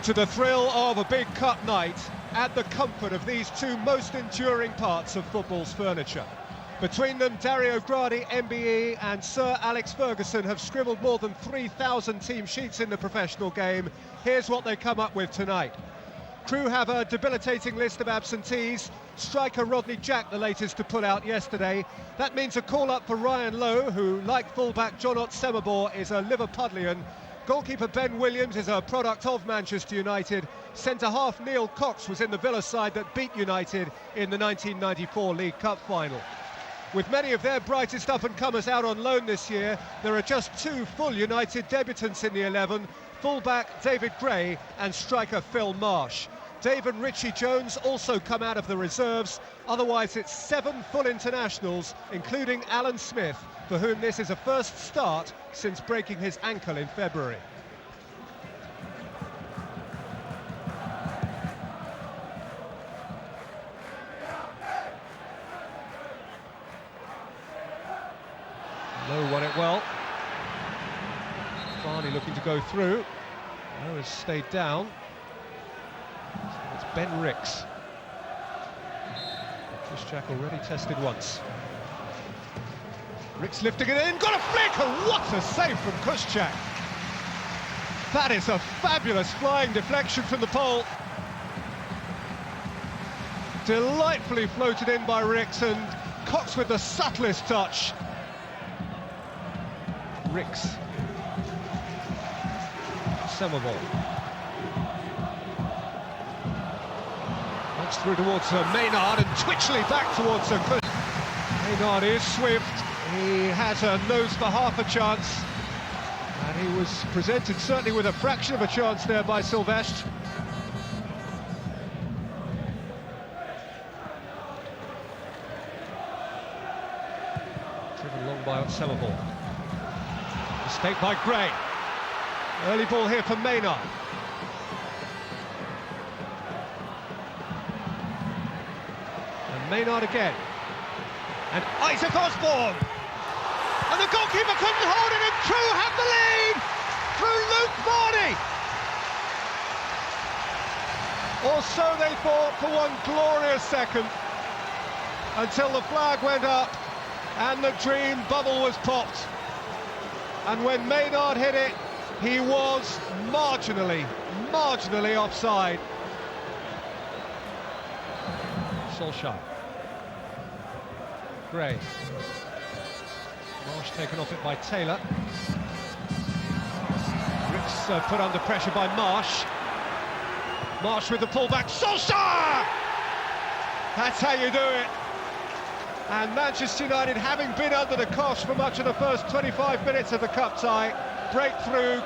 To the thrill of a big cup night, add the comfort of these two most enduring parts of football's furniture. Between them, Dario Gradi, MBE, and Sir Alex Ferguson have scribbled more than 3,000 team sheets in the professional game. Here's what they come up with tonight. Crewe have a debilitating list of absentees. Striker Rodney Jack, the latest to pull out yesterday. That means a call-up for Ryan Lowe, who, like fullback John Ott-Semabor, is a Liverpudlian. Goalkeeper Ben Williams is a product of Manchester United. Centre-half Neil Cox was in the Villa side that beat United in the 1994 League Cup final. With many of their brightest up-and-comers out on loan this year, there are just two full United debutants in the 11, fullback David Gray and striker Phil Marsh. Dave and Richie Jones also come out of the reserves. Otherwise, it's 7 full internationals, including Alan Smith, for whom this is a first start since breaking his ankle in February. Lowe won it well. Varney looking to go through. Lowe has stayed down. So it's Ben Ricks. Chris Jack already tested once. Ricks lifting it in, got a flick, and what a save from Kuszczak. That is a fabulous flying deflection from the pole. Delightfully floated in by Ricks, and Cox with the subtlest touch. Ricks. Semabor. That's through towards Maynard, and Twitchley back towards Maynard is swift. He has a nose for half a chance, and he was presented certainly with a fraction of a chance there by Sylvestre. Driven long by Ott-Semabor. Mistake by Gray. Early ball here for Maynard. And Maynard again. And Isaac Osborne. And the goalkeeper couldn't hold it, and Crewe have the lead through Luke Varney. Or so they thought for one glorious second, until the flag went up and the dream bubble was popped. And when Maynard hit it, he was marginally offside. Solskjær. Gray. Marsh taken off it by Taylor. Ricks put under pressure by Marsh. Marsh with the pullback. Solskjær! That's how you do it. And Manchester United, having been under the cosh for much of the first 25 minutes of the cup tie, break through,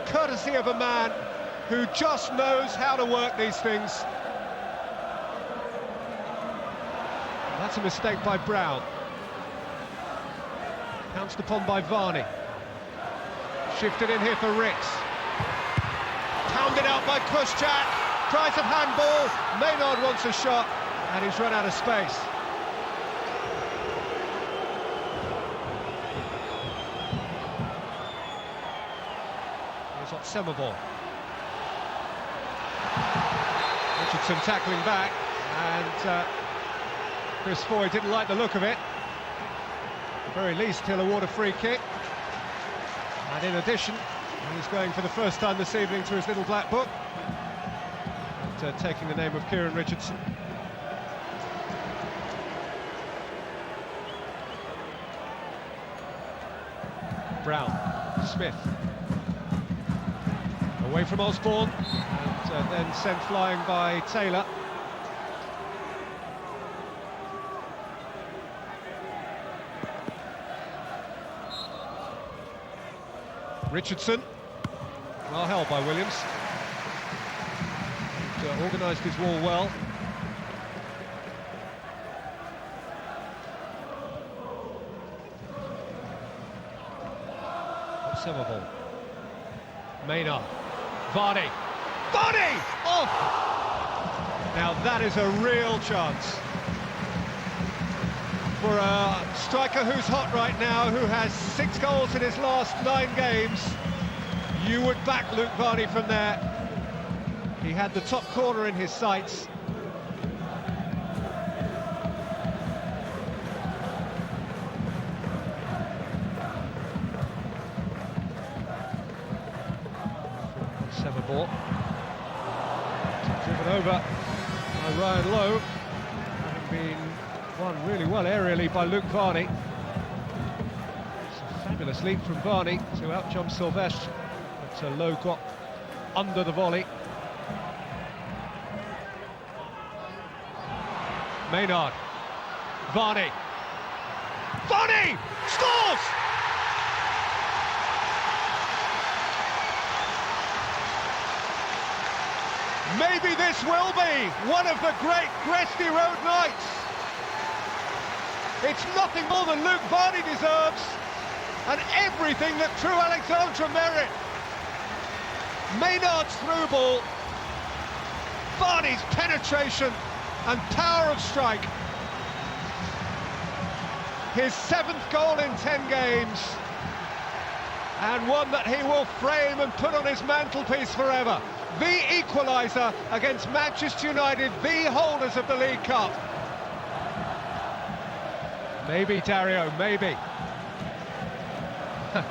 courtesy of a man who just knows how to work these things. That's a mistake by Brown. Pounced upon by Varney. Shifted in here for Ricks. Pounded out by Kuszczak. Tries of handball. Maynard wants a shot, and he's run out of space. Here's Ott-Semabor. Richardson tackling back, and Chris Foy didn't like the look of it. At the very least, he'll award a free kick. And in addition, he's going for the first time this evening to his little black book, and, taking the name of Kieran Richardson. Brown, Smith. Away from Osborne, and then sent flying by Taylor. Richardson, well held by Williams. Organised his wall well. Semabor. Maynard. Varney. Varney! Off! Now that is a real chance for a striker who's hot right now, who has 6 goals in his last 9 games. You would back Luke Varney from there. He had the top corner in his sights. Sever ball. Driven over by Ryan Lowe, having been won really well aerially by Luke Varney. It's a fabulous leap from Varney to out-jump Sylvestre, but Lowe got under the volley. Maynard, Varney, scores! Maybe this will be one of the great Gresty Road nights. It's nothing more than Luke Varney deserves, and everything that Crewe Alexandra merit. Maynard's through ball, Varney's penetration and power of strike. His 7th goal in 10 games, and one that he will frame and put on his mantelpiece forever. The equaliser against Manchester United, the holders of the League Cup. Maybe, Dario, maybe.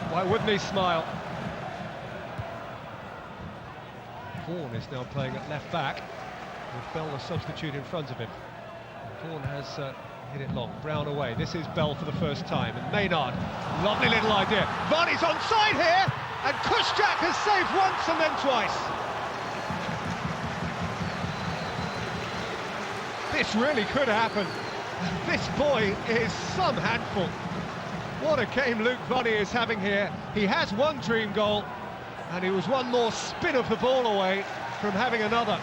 Why wouldn't he smile? Vaughan is now playing at left back, with Bell the substitute in front of him. Vaughan has hit it long. Brown away. This is Bell for the first time. And Maynard, lovely little idea. Varney's onside here, and Kuszczak has saved once and then twice. This really could happen. This boy is some handful. What a game Luke Varney is having here. He has one dream goal, and he was one more spin of the ball away from having another.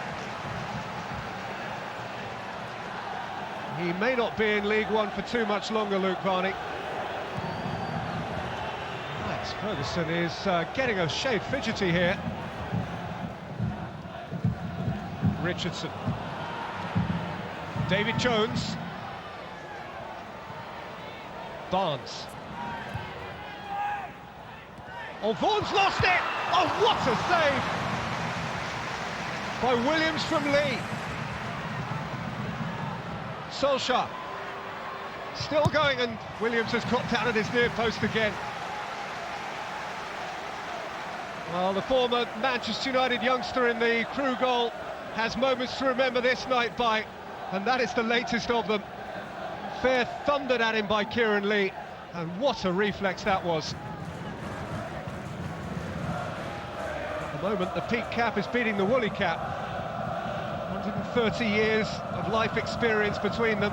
He may not be in League One for too much longer, Luke Varney. Alex Ferguson is getting a shade fidgety here. Richardson. David Jones. Barnes. Oh, Vaughan's lost it! Oh, what a save by Williams from Lee. Solskjær still going, and Williams has got down at his near post again. Well, the former Manchester United youngster in the Crewe goal has moments to remember this night by, and that is the latest of them. Fair thundered at him by Kieran Lee, and what a reflex that was. At the moment, the peak cap is beating the woolly cap. 130 years of life experience between them.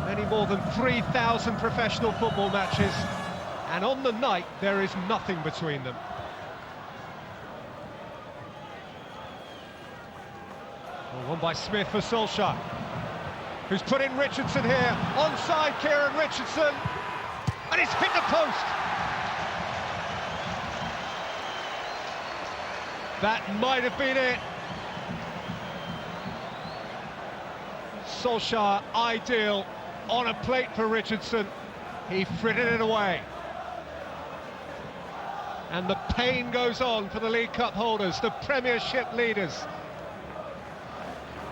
Many more than 3,000 professional football matches. And on the night, there is nothing between them. Well, one by Smith for Solskjær, who's put in Richardson here. Onside, Kieran Richardson. And he's hit the post. That might have been it. Solskjær ideal on a plate for Richardson. He frittered it away. And the pain goes on for the League Cup holders, the Premiership leaders.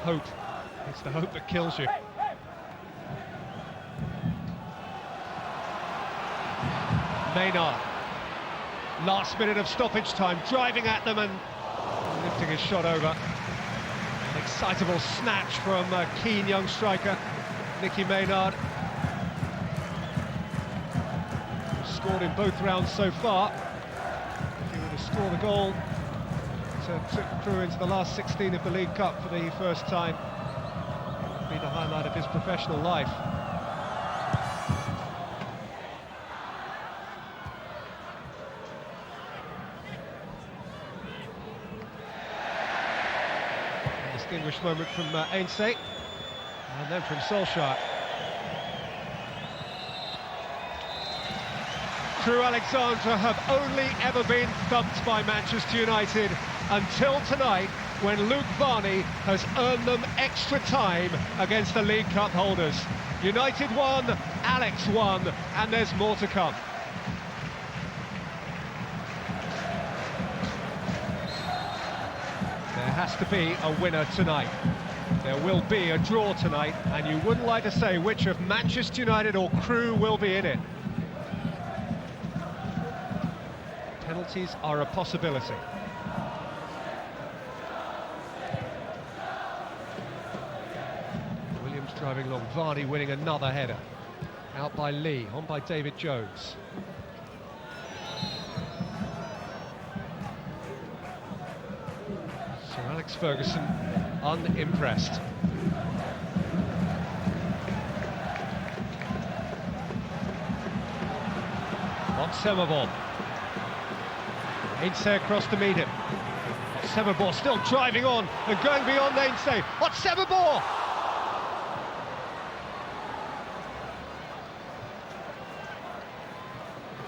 Hope. It's the hope that kills you. Maynard. Last minute of stoppage time, driving at them and lifting his shot over. An excitable snatch from a keen young striker, Nicky Maynard. Scored in both rounds so far. If he were to score the goal to took Crewe into the last 16 of the League Cup for the first time, it would be the highlight of his professional life. Distinguished moment from Ainsay, and then from Solskjær. Crewe Alexandra have only ever been thumped by Manchester United until tonight, when Luke Varney has earned them extra time against the League Cup holders. United won, Alex won, and there's more to come. There has to be a winner tonight. There will be a draw tonight, and you wouldn't like to say which of Manchester United or Crewe will be in it. Penalties are a possibility. Williams driving long, Vardy winning another header. Out by Lee, on by David Jones. Sir Alex Ferguson unimpressed. Otsebor. Ainsay across to meet him. Otsebor still driving on and going beyond Ainsay. Otsebor!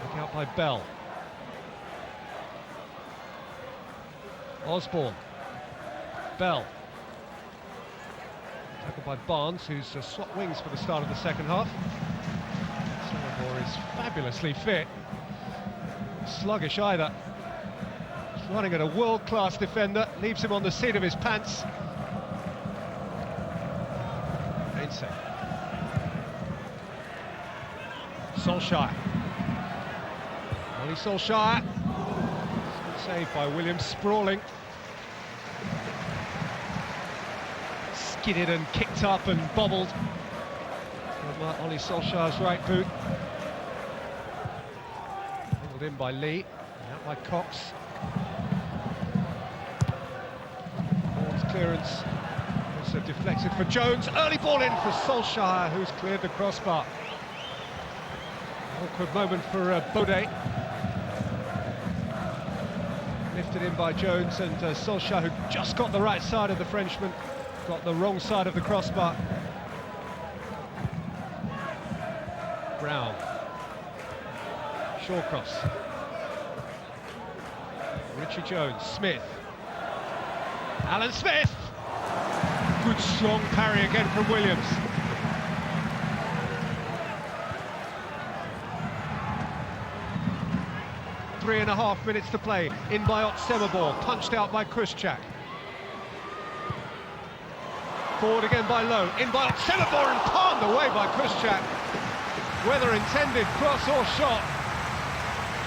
Look out by Bell. Osborne. Bell. Tackled by Barnes, who's swapped wings for the start of the second half. Otsebor is fabulously fit. Sluggish either. He's running at a world-class defender, leaves him on the seat of his pants. Ainsay. Solskjær. Only Solskjær. Saved by Williams, sprawling. Skidded and kicked up and bobbled. Ollie Solskjaer's right boot. Pulled in by Lee, out by Cox. Ball's clearance also deflected for Jones. Early ball in for Solskjær, who's cleared the crossbar. Awkward moment for Bode. Lifted in by Jones, and Solskjær, who just got the right side of the Frenchman, got the wrong side of the crossbar. Brown. Shawcross. Richie Jones. Smith. Alan Smith! Good strong parry again from Williams. Three and a half minutes to play. In by Otsebor, punched out by Solskjær. Forward again by Lowe, in by Otsebor and palmed away by Solskjær. Whether intended, cross or shot,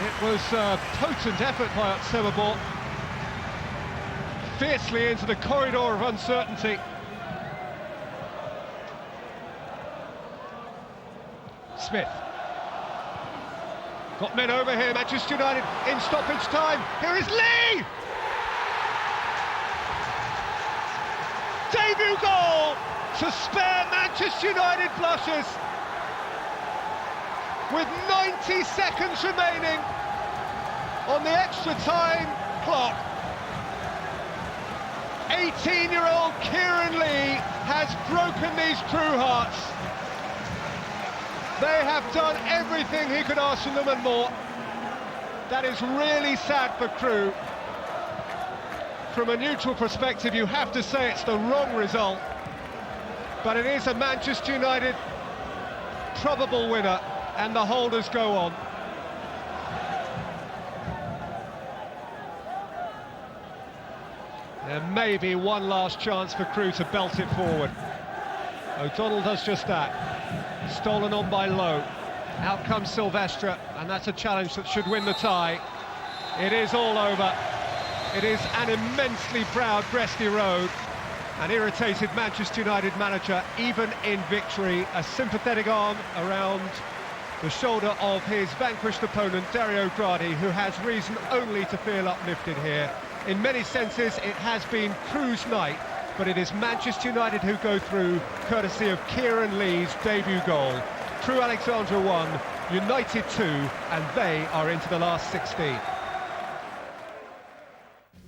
it was a potent effort by Otsebor. Fiercely into the corridor of uncertainty. Smith. Got men over here, Manchester United in stoppage time. Here is Lee! Debut goal to spare Manchester United blushes. With 90 seconds remaining on the extra time clock, 18-year-old Kieran Lee has broken these Crewe hearts. They have done everything he could ask from them and more. That is really sad for Crewe. From a neutral perspective, you have to say it's the wrong result. But it is a Manchester United probable winner, and the holders go on. There may be one last chance for Crewe to belt it forward. O'Donnell does just that. Stolen on by Lowe. Out comes Silvestre, and that's a challenge that should win the tie. It is all over. It is an immensely proud Bresty Road. An irritated Manchester United manager, even in victory. A sympathetic arm around the shoulder of his vanquished opponent, Dario Gradi, who has reason only to feel uplifted here. In many senses, it has been Crewe's night, but it is Manchester United who go through, courtesy of Kieran Lee's debut goal. Crewe Alexandra 1, United 2, and they are into the last 16.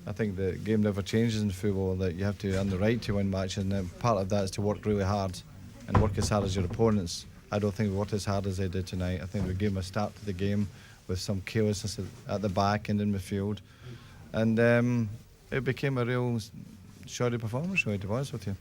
I think the game never changes in football, that you have to earn the right to win matches, and part of that is to work really hard and work as hard as your opponents. I don't think we worked as hard as they did tonight. I think we gave them a start to the game with some carelessness at the back and in midfield, and it became a real shoddy performance, really, to be honest with you.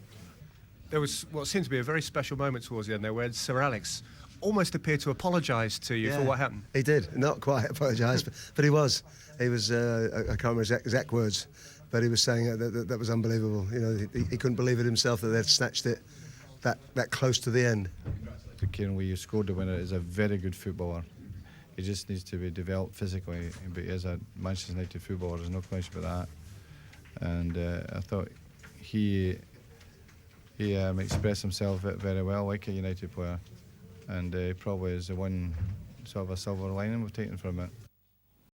There was what seemed to be a very special moment towards the end there, where Sir Alex almost appeared to apologise to you for what happened. He did, not quite apologise, but he was. He was, I can't remember his exact words, But he was saying that was unbelievable. You know, he couldn't believe it himself that they'd snatched it that close to the end. Kieran Wee, who scored the winner, is a very good footballer. He just needs to be developed physically, but he is a Manchester United footballer, there's no question about that. And I thought he expressed himself very well, like a United player, and he probably is the one sort of a silver lining we've taken from it.